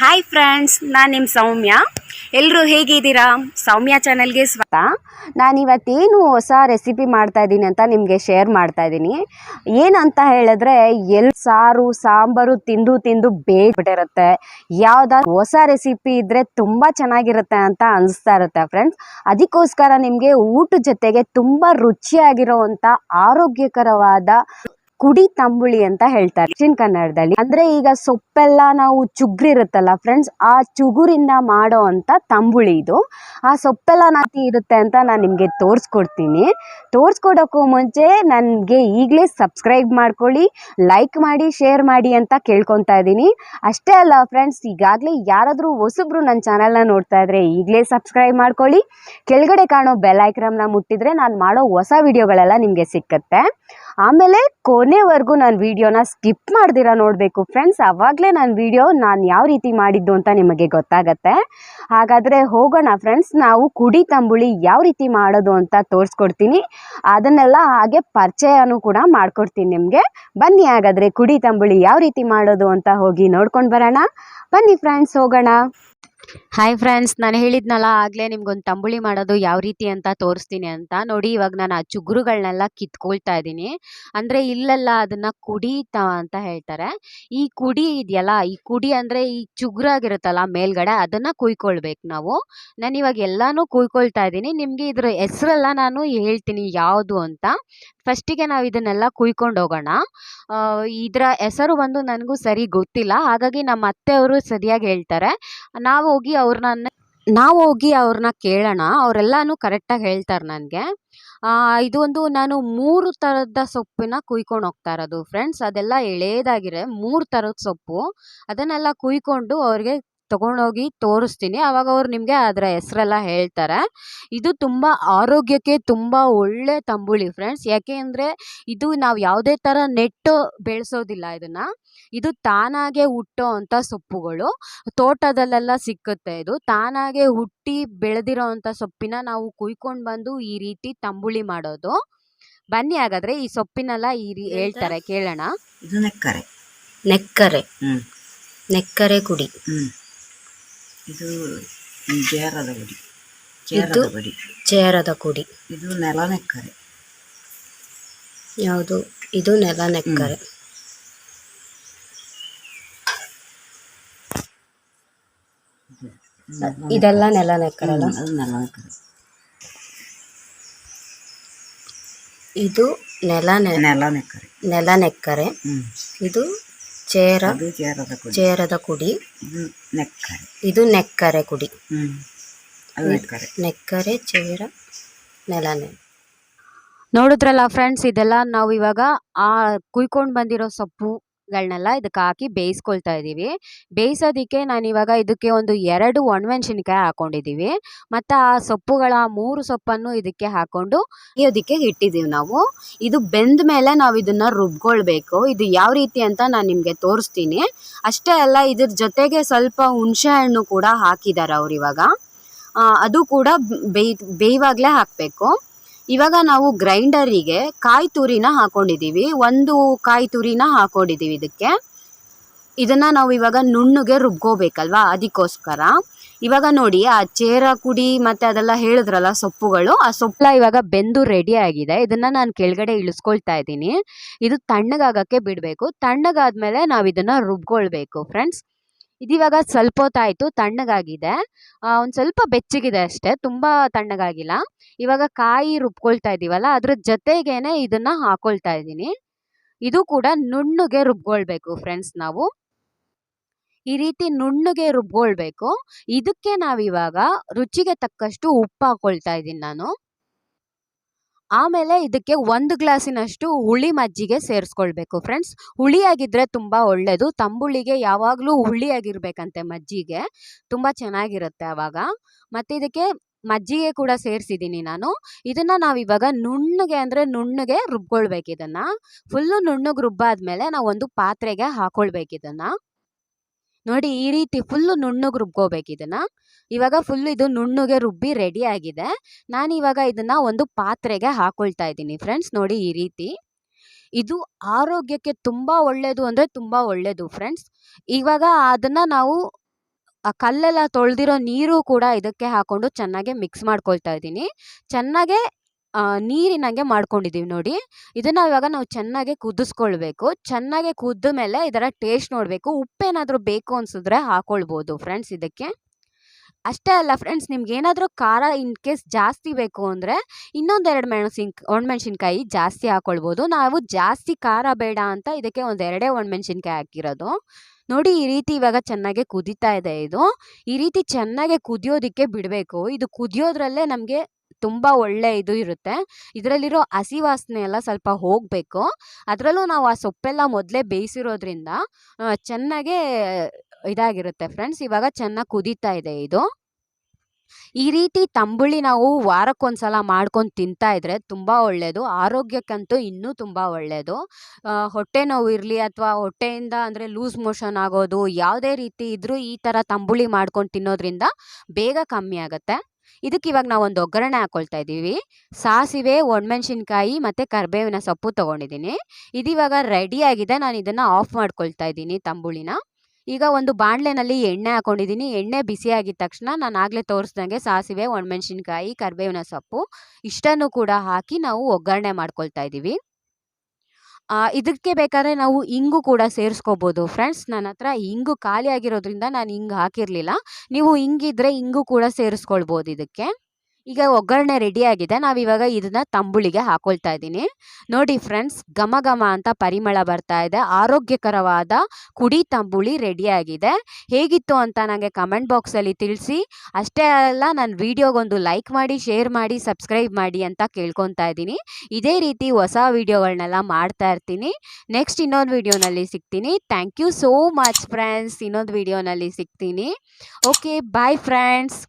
Hi friends, ನಾನು ನಿಮ್ಮ ಸೌಮ್ಯ. ಎಲ್ಲರೂ ಹೇಗಿದ್ದೀರಾ? ಸೌಮ್ಯ ಚಾನಲ್ಗೆ ಸ್ವಾಗತ. ನಾನಿವತ್ತೇನು ಹೊಸ ರೆಸಿಪಿ ಮಾಡ್ತಾಯಿದ್ದೀನಿ ಅಂತ ನಿಮಗೆ ಶೇರ್ ಮಾಡ್ತಾಯಿದ್ದೀನಿ. ಏನಂತ ಹೇಳಿದ್ರೆ, ಸಾರು ಸಾಂಬಾರು ತಿಂದು ತಿಂದು ಬೇಯ್ಬಿಟ್ಟಿರುತ್ತೆ. ಯಾವುದಾದ್ರು ಹೊಸ ರೆಸಿಪಿ ಇದ್ದರೆ ತುಂಬ ಚೆನ್ನಾಗಿರುತ್ತೆ ಅಂತ ಅನಿಸ್ತಾ ಇರುತ್ತೆ ಫ್ರೆಂಡ್ಸ್. ಅದಕ್ಕೋಸ್ಕರ ನಿಮಗೆ ಊಟದ ಜೊತೆಗೆ ತುಂಬ ರುಚಿಯಾಗಿರೋವಂಥ ಆರೋಗ್ಯಕರವಾದ ಕುಡಿ ತಂಬುಳಿ ಅಂತ ಹೇಳ್ತಾರೆ ದಕ್ಷಿಣ ಕನ್ನಡದಲ್ಲಿ. ಅಂದ್ರೆ ಈಗ ಸೊಪ್ಪೆಲ್ಲ ನಾವು ಚುಗ್ರಿ ಇರುತ್ತಲ್ಲ ಫ್ರೆಂಡ್ಸ್, ಆ ಚುಗುರಿಂದ ಮಾಡೋ ಅಂತ ತಂಬುಳಿ ಇದು. ಆ ಸೊಪ್ಪೆಲ್ಲ ನಾತಿ ಇರುತ್ತೆ ಅಂತ ನಾನು ನಿಮಗೆ ತೋರಿಸ್ಕೊಡ್ತೀನಿ. ತೋರಿಸ್ಕೊಡೋಕ್ಕೂ ಮುಂಚೆ ನನಗೆ ಈಗಲೇ ಸಬ್ಸ್ಕ್ರೈಬ್ ಮಾಡ್ಕೊಳ್ಳಿ, ಲೈಕ್ ಮಾಡಿ, ಶೇರ್ ಮಾಡಿ ಅಂತ ಕೇಳ್ಕೊತಾ ಇದ್ದೀನಿ. ಅಷ್ಟೇ ಅಲ್ಲ ಫ್ರೆಂಡ್ಸ್, ಈಗಾಗಲೇ ಯಾರಾದರೂ ಹೊಸಬ್ರು ನನ್ನ ಚಾನಲ್ನ ನೋಡ್ತಾ ಇದ್ರೆ ಈಗಲೇ ಸಬ್ಸ್ಕ್ರೈಬ್ ಮಾಡ್ಕೊಳ್ಳಿ. ಕೆಳಗಡೆ ಕಾಣೋ ಬೆಲ್ ಐಕಾನ್ನ ಮುಟ್ಟಿದ್ರೆ ನಾನು ಮಾಡೋ ಹೊಸ ವಿಡಿಯೋಗಳೆಲ್ಲ ನಿಮಗೆ ಸಿಕ್ಕತ್ತೆ. ಆಮೇಲೆ ಕೊನೆವರೆಗೂ ನಾನು ವಿಡಿಯೋನ ಸ್ಕಿಪ್ ಮಾಡ್ದಿರ ನೋಡಬೇಕು ಫ್ರೆಂಡ್ಸ್. ಆವಾಗಲೇ ನಾನು ಯಾವ ರೀತಿ ಮಾಡಿದ್ದು ಅಂತ ನಿಮಗೆ ಗೊತ್ತಾಗತ್ತೆ. ಹಾಗಾದರೆ ಹೋಗೋಣ ಫ್ರೆಂಡ್ಸ್. ನಾವು ಕುಡಿ ತಂಬುಳಿ ಯಾವ ರೀತಿ ಮಾಡೋದು ಅಂತ ತೋರಿಸ್ಕೊಡ್ತೀನಿ. ಅದನ್ನೆಲ್ಲ ಹಾಗೆ ಪರಿಚಯನೂ ಕೂಡ ಮಾಡ್ಕೊಡ್ತೀನಿ ನಿಮಗೆ. ಬನ್ನಿ ಹಾಗಾದರೆ ಕುಡಿ ತಂಬುಳಿ ಯಾವ ರೀತಿ ಮಾಡೋದು ಅಂತ ಹೋಗಿ ನೋಡ್ಕೊಂಡು ಬರೋಣ. ಬನ್ನಿ ಫ್ರೆಂಡ್ಸ್, ಹೋಗೋಣ. ಹಾಯ್ ಫ್ರೆಂಡ್ಸ್, ನಾನು ಹೇಳಿದ್ನಲ್ಲ ಆಗಲೇ ನಿಮ್ಗೊಂದು ತಂಬುಳಿ ಮಾಡೋದು ಯಾವ ರೀತಿ ಅಂತ ತೋರಿಸ್ತೀನಿ ಅಂತ. ನೋಡಿ, ಇವಾಗ ನಾನು ಆ ಚುಗ್ರುಗಳನ್ನೆಲ್ಲ ಕಿತ್ಕೊಳ್ತಾ ಇದ್ದೀನಿ. ಅಂದರೆ ಇಲ್ಲೆಲ್ಲ ಅದನ್ನು ಕುಡಿ ಅಂತ ಹೇಳ್ತಾರೆ. ಈ ಕುಡಿ ಇದೆಯಲ್ಲ, ಈ ಕುಡಿ ಅಂದರೆ ಈ ಚುಗ್ರಾಗಿರುತ್ತಲ್ಲ ಮೇಲ್ಗಡೆ, ಅದನ್ನು ಕುಯ್ಕೊಳ್ಬೇಕು ನಾವು. ನಾನು ಇವಾಗ ಎಲ್ಲನೂ ಕುಯ್ಕೊಳ್ತಾ ಇದ್ದೀನಿ. ನಿಮಗೆ ಇದ್ರ ಹೆಸರೆಲ್ಲ ನಾನು ಹೇಳ್ತೀನಿ ಯಾವುದು ಅಂತ. ಫಸ್ಟಿಗೆ ನಾವು ಇದನ್ನೆಲ್ಲ ಕುಯ್ಕೊಂಡು ಹೋಗೋಣ. ಇದರ ಹೆಸರು ಬಂದು ನನಗೂ ಸರಿ ಗೊತ್ತಿಲ್ಲ, ಹಾಗಾಗಿ ನಮ್ಮ ಅತ್ತೆಯವರು ಸರಿಯಾಗಿ ಹೇಳ್ತಾರೆ. ನಾವು ಹೋಗಿ ಅವ್ರನ್ನ ಕೇಳೋಣ. ಅವರೆಲ್ಲನೂ ಕರೆಕ್ಟಾಗಿ ಹೇಳ್ತಾರೆ ನನಗೆ. ಇದು ಒಂದು ನಾನು 3 ಥರದ ಸೊಪ್ಪಿನ ಕುಯ್ಕೊಂಡು ಹೋಗ್ತಾ ಇರೋದು ಫ್ರೆಂಡ್ಸ್. ಅದೆಲ್ಲ ಎಳೆದಾಗಿರೋ 3 ಥರದ ಸೊಪ್ಪು, ಅದನ್ನೆಲ್ಲ ಕುಯ್ಕೊಂಡು ಅವ್ರಿಗೆ ತಗೊಂಡೋಗಿ ತೋರಿಸ್ತೀನಿ. ಆವಾಗ ಅವ್ರು ನಿಮಗೆ ಅದರ ಹೆಸರೆಲ್ಲ ಹೇಳ್ತಾರೆ. ಇದು ತುಂಬ ಆರೋಗ್ಯಕ್ಕೆ ತುಂಬ ಒಳ್ಳೆ ತಂಬುಳಿ ಫ್ರೆಂಡ್ಸ್. ಯಾಕೆ ಅಂದರೆ ಇದು ನಾವು ಯಾವುದೇ ಥರ ನೆಟ್ಟು ಬೆಳೆಸೋದಿಲ್ಲ ಇದನ್ನು. ಇದು ತಾನಾಗೆ ಹುಟ್ಟೋ ಅಂಥ ಸೊಪ್ಪುಗಳು. ತೋಟದಲ್ಲೆಲ್ಲ ಸಿಕ್ಕುತ್ತೆ. ಇದು ತಾನಾಗೆ ಹುಟ್ಟಿ ಬೆಳೆದಿರೋ ಅಂಥ ಸೊಪ್ಪಿನ ನಾವು ಕುಯ್ಕೊಂಡು ಬಂದು ಈ ರೀತಿ ತಂಬುಳಿ ಮಾಡೋದು. ಬನ್ನಿ ಹಾಗಾದರೆ ಈ ಸೊಪ್ಪಿನೆಲ್ಲ ಹೇಳ್ತಾರೆ, ಕೇಳೋಣ. ಇದು ನೆಕ್ಕರೆ. ನೆಕ್ಕರೆ ಕುಡಿ. ಇದು ಜೇರದ ಕುಡಿ. ಚೇರದ ಕುಡಿ. ಇದು ನೆಲ ನೆಕ್ಕರೆ. ಯಾವುದು? ಇದು ನೆಲ ನೆಕ್ಕರೆ. ಇದೆಲ್ಲ ನೆಲ ನೆಕ್ಕರಲ್ಲ. ಅದು ನೆಲ ನೆಕ್ಕರೆ. ಇದು ನೆಲ ನೆಕ್ಕರೆ. ಇದು ಚೇರದ ಕುಡಿ. ಇದು ನೆಕ್ಕರೆ ಕುಡಿ. ನೆಕ್ಕರೆ, ಚೇರ, ನೆಲ. ನೋಡಿದ್ರಲ್ಲ ಫ್ರೆಂಡ್ಸ್, ಇದೆಲ್ಲ ನಾವು ಇವಾಗ ಆ ಕುಯ್ಕೊಂಡು ಬಂದಿರೋ ಸೊಪ್ಪುಗಳನ್ನೆಲ್ಲ ಇದಕ್ಕೆ ಹಾಕಿ ಬೇಯಿಸ್ಕೊಳ್ತಾ ಇದ್ದೀವಿ. ಬೇಯಿಸೋದಕ್ಕೆ ನಾನಿವಾಗ ಇದಕ್ಕೆ ಒಂದು 2 ಒಣಮೆಣಸಿನ್ಕಾಯಿ ಹಾಕೊಂಡಿದ್ದೀವಿ. ಮತ್ತು ಆ ಸೊಪ್ಪುಗಳ 3 ಸೊಪ್ಪನ್ನು ಇದಕ್ಕೆ ಹಾಕ್ಕೊಂಡು ಇದಕ್ಕೆ ಇಟ್ಟಿದ್ದೀವಿ ನಾವು. ಇದು ಬೆಂದ ಮೇಲೆ ನಾವು ಇದನ್ನು ರುಬ್ಕೊಳ್ಬೇಕು. ಇದು ಯಾವ ರೀತಿ ಅಂತ ನಾನು ನಿಮಗೆ ತೋರಿಸ್ತೀನಿ. ಅಷ್ಟೇ ಅಲ್ಲ, ಇದ್ರ ಜೊತೆಗೆ ಸ್ವಲ್ಪ ಹುಣಸೆ ಹಣ್ಣು ಕೂಡ ಹಾಕಿದ್ದಾರೆ ಅವ್ರು ಇವಾಗ. ಅದು ಕೂಡ ಬೇಯುವಾಗಲೇ ಹಾಕಬೇಕು. ಇವಾಗ ನಾವು ಗ್ರೈಂಡರಿಗೆ ಕಾಯಿ ತುರಿನ ಹಾಕೊಂಡಿದ್ದೀವಿ. 1 ಕಾಯಿ ತುರಿನ ಹಾಕೊಂಡಿದ್ದೀವಿ ಇದಕ್ಕೆ. ಇದನ್ನು ನಾವು ಇವಾಗ ನುಣ್ಣಗೆ ರುಬ್ಕೋಬೇಕಲ್ವಾ, ಅದಕ್ಕೋಸ್ಕರ. ಇವಾಗ ನೋಡಿ, ಆ ಚೇರ ಕುಡಿ ಮತ್ತು ಅದೆಲ್ಲ ಹೇಳಿದ್ರಲ್ಲ ಸೊಪ್ಪುಗಳು, ಆ ಸೊಪ್ಪೆಲ್ಲ ಇವಾಗ ಬೆಂದು ರೆಡಿ ಆಗಿದೆ. ಇದನ್ನು ನಾನು ಕೆಳಗಡೆ ಇಳಿಸ್ಕೊಳ್ತಾ ಇದ್ದೀನಿ. ಇದು ತಣ್ಣಗಾಗಕ್ಕೆ ಬಿಡಬೇಕು. ತಣ್ಣಗಾದ್ಮೇಲೆ ನಾವು ಇದನ್ನು ರುಬ್ಕೊಳ್ಬೇಕು ಫ್ರೆಂಡ್ಸ್. ಇದಿವಾಗ ಸ್ವಲ್ಪ ಹೊತ್ತಾಯಿತು, ತಣ್ಣಗಾಗಿದೆ. ಒಂದು ಸ್ವಲ್ಪ ಬೆಚ್ಚಗಿದೆ ಅಷ್ಟೇ, ತುಂಬ ತಣ್ಣಗಾಗಿಲ್ಲ. ಇವಾಗ ಕಾಯಿ ರುಬ್ಕೊಳ್ತಾ ಇದ್ದೀವಲ್ಲ, ಅದ್ರ ಜೊತೆಗೇನೆ ಇದನ್ನು ಹಾಕೊಳ್ತಾ ಇದ್ದೀನಿ. ಇದು ಕೂಡ ನುಣ್ಣಗೆ ರುಬ್ಕೊಳ್ಬೇಕು ಫ್ರೆಂಡ್ಸ್. ನಾವು ಈ ರೀತಿ ನುಣ್ಣಗೆ ರುಬ್ಕೊಳ್ಬೇಕು. ಇದಕ್ಕೆ ನಾವಿವಾಗ ರುಚಿಗೆ ತಕ್ಕಷ್ಟು ಉಪ್ಪು ಹಾಕೊಳ್ತಾ ಇದ್ದೀನಿ ನಾನು. ಆಮೇಲೆ ಇದಕ್ಕೆ 1 ಗ್ಲಾಸಿನಷ್ಟು ಹುಳಿ ಮಜ್ಜಿಗೆ ಸೇರಿಸ್ಕೊಳ್ಬೇಕು ಫ್ರೆಂಡ್ಸ್. ಹುಳಿಯಾಗಿದ್ದರೆ ತುಂಬ ಒಳ್ಳೆಯದು. ತಂಬುಳಿಗೆ ಯಾವಾಗಲೂ ಹುಳಿಯಾಗಿರ್ಬೇಕಂತೆ ಮಜ್ಜಿಗೆ, ತುಂಬ ಚೆನ್ನಾಗಿರುತ್ತೆ ಆವಾಗ. ಮತ್ತು ಇದಕ್ಕೆ ಮಜ್ಜಿಗೆ ಕೂಡ ಸೇರಿಸಿದ್ದೀನಿ ನಾನು. ಇದನ್ನು ನಾವಿವಾಗ ನುಣ್ಣಗೆ ರುಬ್ಕೊಳ್ಬೇಕು. ಇದನ್ನು ಫುಲ್ಲು ನುಣ್ಣಗೆ ರುಬ್ಬಾದ್ಮೇಲೆ ನಾವು ಒಂದು ಪಾತ್ರೆಗೆ ಹಾಕೊಳ್ಬೇಕು. ಇದನ್ನು ನೋಡಿ, ಈ ರೀತಿ ಫುಲ್ಲು ನುಣ್ಣಗೆ ರುಬ್ಕೋಬೇಕು ಇದನ್ನು. ಇವಾಗ ಫುಲ್ಲು ಇದು ನುಣ್ಣಗೆ ರುಬ್ಬಿ ರೆಡಿ ಆಗಿದೆ. ನಾನಿವಾಗ ಇದನ್ನು ಒಂದು ಪಾತ್ರೆಗೆ ಹಾಕೊಳ್ತಾ ಇದ್ದೀನಿ ಫ್ರೆಂಡ್ಸ್. ನೋಡಿ, ಈ ರೀತಿ. ಇದು ಆರೋಗ್ಯಕ್ಕೆ ತುಂಬ ಒಳ್ಳೆಯದು ಅಂದರೆ ತುಂಬ ಒಳ್ಳೆಯದು ಫ್ರೆಂಡ್ಸ್. ಇವಾಗ ಅದನ್ನು ನಾವು ಆ ಕಲ್ಲೆಲ್ಲ ತೊಳೆದಿರೋ ನೀರು ಕೂಡ ಇದಕ್ಕೆ ಹಾಕ್ಕೊಂಡು ಚೆನ್ನಾಗಿ ಮಿಕ್ಸ್ ಮಾಡ್ಕೊಳ್ತಾ ಇದ್ದೀನಿ. ಚೆನ್ನಾಗೆ ನೀರಿನಂಗೆ ಮಾಡ್ಕೊಂಡಿದ್ದೀವಿ ನೋಡಿ. ಇದನ್ನು ಇವಾಗ ನಾವು ಚೆನ್ನಾಗಿ ಕುದಿಸ್ಕೊಳ್ಬೇಕು. ಚೆನ್ನಾಗಿ ಕುದ್ದ ಮೇಲೆ ಇದರ ಟೇಸ್ಟ್ ನೋಡಬೇಕು. ಉಪ್ಪೇನಾದರೂ ಬೇಕು ಅನಿಸಿದ್ರೆ ಹಾಕ್ಕೊಳ್ಬೋದು ಫ್ರೆಂಡ್ಸ್ ಇದಕ್ಕೆ. ಅಷ್ಟೇ ಅಲ್ಲ ಫ್ರೆಂಡ್ಸ್, ನಿಮ್ಗೇನಾದರೂ ಖಾರ ಇನ್ ಕೇಸ್ ಜಾಸ್ತಿ ಬೇಕು ಅಂದರೆ ಇನ್ನೊಂದೆರಡು ಒಣಮೆಣ್ಸಿನ್ಕಾಯಿ ಜಾಸ್ತಿ ಹಾಕ್ಕೊಳ್ಬೋದು. ನಾವು ಜಾಸ್ತಿ ಖಾರ ಬೇಡ ಅಂತ ಇದಕ್ಕೆ ಒಂದೆರಡೇ ಒಣಮೆಣ್ಸಿನ್ಕಾಯಿ ಹಾಕಿರೋದು. ನೋಡಿ, ಈ ರೀತಿ ಇವಾಗ ಚೆನ್ನಾಗಿ ಕುದೀತಾ ಇದೆ ಇದು. ಈ ರೀತಿ ಚೆನ್ನಾಗಿ ಕುದಿಯೋದಕ್ಕೆ ಬಿಡಬೇಕು. ಇದು ಕುದಿಯೋದ್ರಲ್ಲೇ ನಮಗೆ ತುಂಬ ಒಳ್ಳೆ ಇದು ಇರುತ್ತೆ. ಇದರಲ್ಲಿರೋ ಹಸಿ ವಾಸನೆ ಎಲ್ಲ ಸ್ವಲ್ಪ ಹೋಗಬೇಕು. ಅದರಲ್ಲೂ ನಾವು ಆ ಸೊಪ್ಪೆಲ್ಲ ಮೊದಲೇ ಬೇಯಿಸಿರೋದ್ರಿಂದ ಚೆನ್ನಾಗೇ ಇದಾಗಿರುತ್ತೆ ಫ್ರೆಂಡ್ಸ್. ಇವಾಗ ಚೆನ್ನಾಗಿ ಕುದೀತಾ ಇದೆ ಇದು. ಈ ರೀತಿ ತಂಬುಳಿ ನಾವು ವಾರಕ್ಕೊಂದ್ಸಲ ಮಾಡ್ಕೊಂಡು ತಿಂತಾ ಇದ್ರೆ ತುಂಬ ಒಳ್ಳೆಯದು. ಆರೋಗ್ಯಕ್ಕಂತೂ ಇನ್ನೂ ತುಂಬ ಒಳ್ಳೆಯದು. ಹೊಟ್ಟೆ ನೋವು ಇರಲಿ ಅಥವಾ ಹೊಟ್ಟೆಯಿಂದ ಅಂದರೆ ಲೂಸ್ ಮೋಷನ್ ಆಗೋದು ಯಾವುದೇ ರೀತಿ ಇದ್ದರೂ ಈ ಥರ ತಂಬುಳಿ ಮಾಡ್ಕೊಂಡು ತಿನ್ನೋದ್ರಿಂದ ಬೇಗ ಕಮ್ಮಿ ಆಗುತ್ತೆ. ಇದಕ್ಕೆ ಇವಾಗ ನಾವು ಒಂದು ಒಗ್ಗರಣೆ ಹಾಕ್ಕೊಳ್ತಾ ಇದ್ದೀವಿ. ಸಾಸಿವೆ, ಒಣಮೆಣ್ಸಿನ್ಕಾಯಿ ಮತ್ತು ಕರಿಬೇವಿನ ಸೊಪ್ಪು ತೊಗೊಂಡಿದ್ದೀನಿ. ಇದಿವಾಗ ರೆಡಿಯಾಗಿದೆ. ನಾನು ಇದನ್ನು ಆಫ್ ಮಾಡ್ಕೊಳ್ತಾ ಇದ್ದೀನಿ ತಂಬುಳಿನ. ಈಗ ಒಂದು ಬಾಣಲೆನಲ್ಲಿ ಎಣ್ಣೆ ಹಾಕ್ಕೊಂಡಿದ್ದೀನಿ. ಎಣ್ಣೆ ಬಿಸಿಯಾಗಿದ್ದ ತಕ್ಷಣ ನಾನು ಆಗಲೇ ತೋರಿಸ್ದಂಗೆ ಸಾಸಿವೆ, ಒಣಮೆಣ್ಸಿನ್ಕಾಯಿ, ಕರಿಬೇವಿನ ಸೊಪ್ಪು ಇಷ್ಟನ್ನು ಕೂಡ ಹಾಕಿ ನಾವು ಒಗ್ಗರಣೆ ಮಾಡ್ಕೊಳ್ತಾ ಇದ್ದೀವಿ. ಇದಕ್ಕೆ ಬೇಕಾದ್ರೆ ನಾವು ಇಂಗು ಕೂಡ ಸೇರಿಸ್ಕೋಬೋದು ಫ್ರೆಂಡ್ಸ್. ನನ್ನ ಹತ್ರ ಇಂಗು ಖಾಲಿ ಆಗಿರೋದ್ರಿಂದ ನಾನು ಇಂಗು ಹಾಕಿರಲಿಲ್ಲ. ನೀವು ಇಂಗಿದ್ರೆ ಇಂಗು ಕೂಡ ಸೇರಿಸ್ಕೊಳ್ಬೋದು ಇದಕ್ಕೆ. ಈಗ ಒಗ್ಗರಣೆ ರೆಡಿಯಾಗಿದೆ. ನಾವಿವಾಗ ಇದನ್ನು ತಂಬುಳಿಗೆ ಹಾಕ್ಕೊಳ್ತಾ ಇದ್ದೀನಿ. ನೋಡಿ ಫ್ರೆಂಡ್ಸ್, ಘಮ ಘಮ ಅಂತ ಪರಿಮಳ ಬರ್ತಾ ಇದೆ. ಆರೋಗ್ಯಕರವಾದ ಕುಡಿ ತಂಬುಳಿ ರೆಡಿಯಾಗಿದೆ. ಹೇಗಿತ್ತು ಅಂತ ನನಗೆ ಕಮೆಂಟ್ ಬಾಕ್ಸಲ್ಲಿ ತಿಳಿಸಿ. ಅಷ್ಟೇ ಅಲ್ಲ, ನನ್ನ ವಿಡಿಯೋಗೊಂದು ಲೈಕ್ ಮಾಡಿ, ಶೇರ್ ಮಾಡಿ, ಸಬ್ಸ್ಕ್ರೈಬ್ ಮಾಡಿ ಅಂತ ಕೇಳ್ಕೊತಾ ಇದ್ದೀನಿ. ಇದೇ ರೀತಿ ಹೊಸ ವಿಡಿಯೋಗಳನ್ನೆಲ್ಲ ಮಾಡ್ತಾ ಇರ್ತೀನಿ. ನೆಕ್ಸ್ಟ್ ಇನ್ನೊಂದು ವಿಡಿಯೋನಲ್ಲಿ ಸಿಗ್ತೀನಿ. Thank you so much friends. ಇನ್ನೊಂದು ವಿಡಿಯೋನಲ್ಲಿ ಸಿಗ್ತೀನಿ. Okay, bye friends.